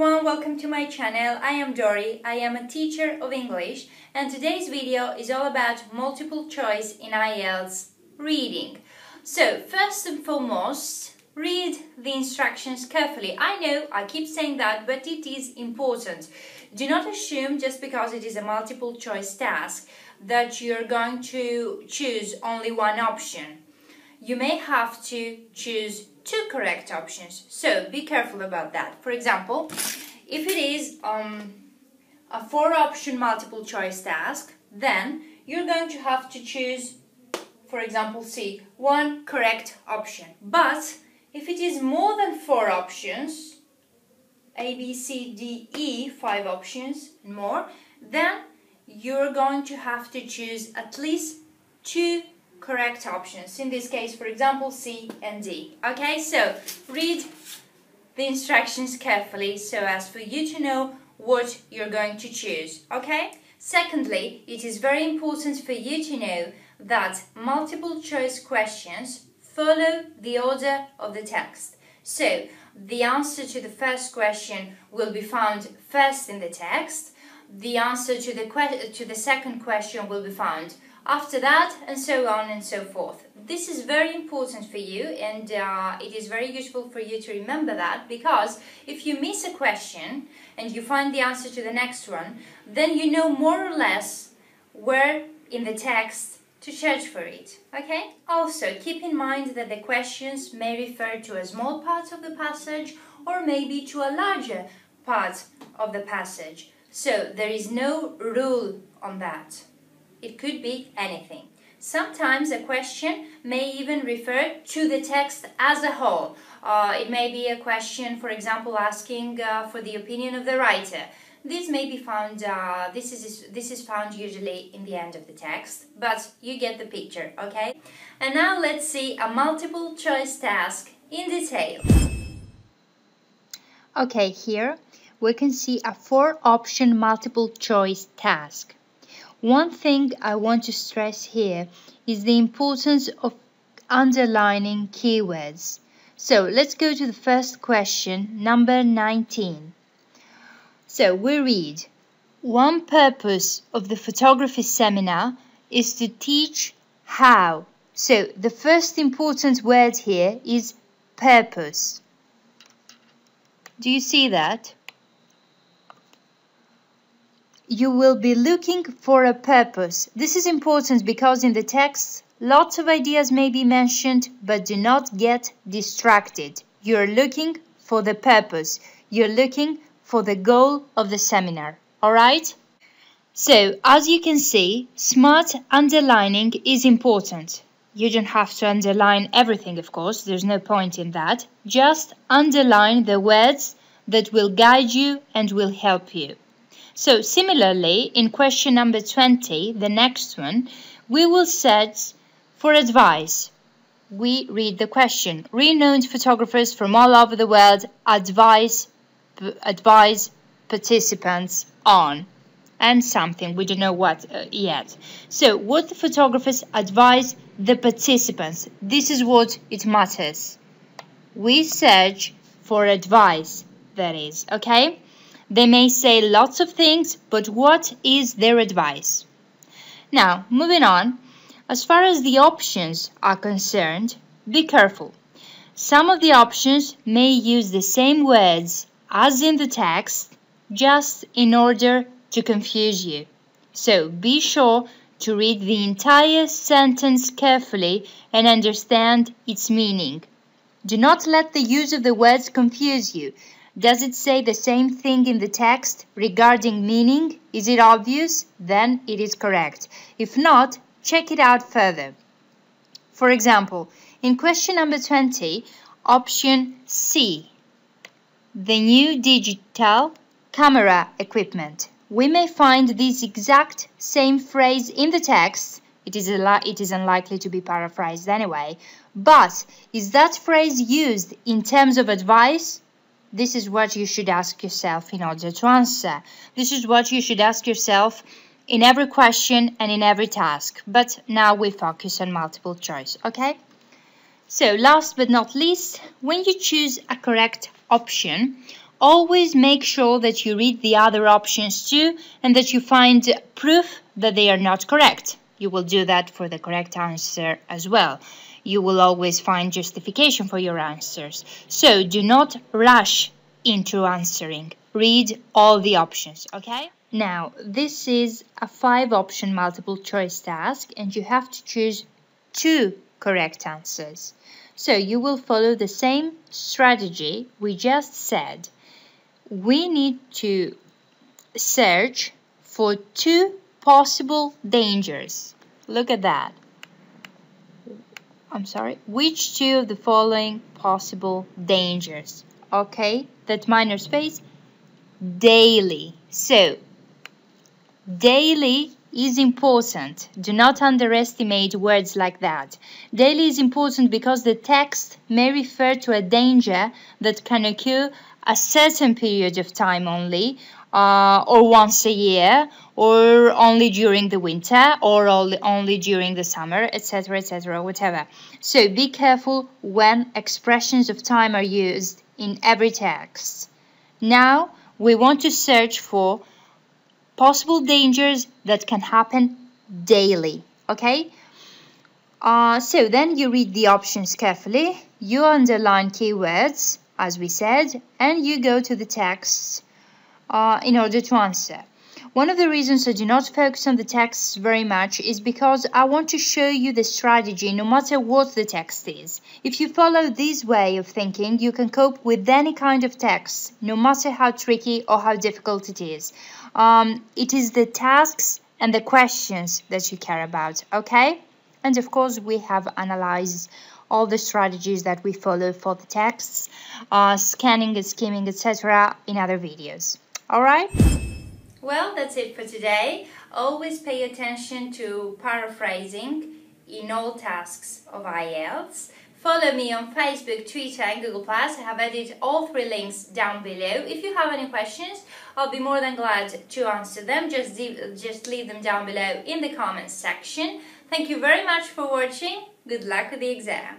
everyone, welcome to my channel. I am Dory. I am a teacher of English and today's video is all about multiple choice in IELTS reading. So first and foremost, read the instructions carefully. I know I keep saying that, but it is important. Do not assume just because it is a multiple choice task that you're going to choose only one option. You may have to choose two correct options, so be careful about that. For example, if it is a 4-option multiple choice task, then you're going to have to choose, for example, C, one correct option. But if it is more than 4 options, A, B, C, D, E, 5 options and more, then you're going to have to choose at least 2 correct options. In this case, for example, C and D. Okay, so read the instructions carefully so as for you to know what you're going to choose. Okay? Secondly, it is very important for you to know that multiple choice questions follow the order of the text. So the answer to the first question will be found first in the text. The answer to the second question will be found after that, and so on and so forth. This is very important for you, and it is very useful for you to remember that, because if you miss a question and you find the answer to the next one, then you know more or less where in the text to search for it. Okay? Also, keep in mind that the questions may refer to a small part of the passage or maybe to a larger part of the passage. So there is no rule on that. It could be anything. Sometimes a question may even refer to the text as a whole. It may be a question, for example, asking for the opinion of the writer. This may be found. This is found usually in the end of the text, but you get the picture, okay? And now let's see a multiple choice task in detail. Okay, here we can see a 4-option multiple choice task. One thing I want to stress here is the importance of underlining keywords. So let's go to the first question, number 19. So we read, one purpose of the photography seminar is to teach how. So the first important word here is purpose. Do you see that? You will be looking for a purpose. This is important because in the text, lots of ideas may be mentioned, but do not get distracted. You're looking for the purpose. You're looking for the goal of the seminar. All right? So, as you can see, smart underlining is important. You don't have to underline everything, of course. There's no point in that. Just underline the words that will guide you and will help you. So similarly, in question number 20, the next one, we will search for advice. We read the question. Renowned photographers from all over the world advise participants on and something. We don't know what yet. So what the photographers advise the participants. This is what it matters. We search for advice, that is, okay? They may say lots of things, but what is their advice? Now, moving on, as far as the options are concerned, be careful. Some of the options may use the same words as in the text, just in order to confuse you. So be sure to read the entire sentence carefully and understand its meaning. Do not let the use of the words confuse you. Does it say the same thing in the text regarding meaning? Is it obvious? Then it is correct. If not, check it out further. For example, in question number 20, option C, the new digital camera equipment. We may find this exact same phrase in the text. It is unlikely to be paraphrased anyway. But is that phrase used in terms of advice? This is what you should ask yourself in order to answer. This is what you should ask yourself in every question and in every task. But now we focus on multiple choice, okay? So last but not least, when you choose a correct option, always make sure that you read the other options too and that you find proof that they are not correct. You will do that for the correct answer as well. You will always find justification for your answers. So do not rush into answering. Read all the options, okay? Now, this is a 5-option multiple choice task and you have to choose 2 correct answers. So you will follow the same strategy we just said. We need to search for 2 possible dangers. Look at that. I'm sorry. Which 2 of the following possible dangers? Okay, that minor space. Daily. So, daily is important. Do not underestimate words like that. Daily is important because the text may refer to a danger that can occur a certain period of time only, or once a year, or only during the winter, or only during the summer, etc., whatever. So be careful when expressions of time are used in every text. Now we want to search for possible dangers that can happen daily, okay? So then you read the options carefully, you underline keywords, as we said, and you go to the text in order to answer. One of the reasons I do not focus on the text very much is because I want to show you the strategy no matter what the text is. If you follow this way of thinking, you can cope with any kind of text, no matter how tricky or how difficult it is. It is the tasks and the questions that you care about, okay? And of course, we have analyzed all the strategies that we follow for the texts, scanning and skimming, etc. in other videos. Alright? Well, that's it for today. Always pay attention to paraphrasing in all tasks of IELTS. Follow me on Facebook, Twitter and Google+. I have added all 3 links down below. If you have any questions, I'll be more than glad to answer them. Just leave them down below in the comments section. Thank you very much for watching. Good luck with the exam.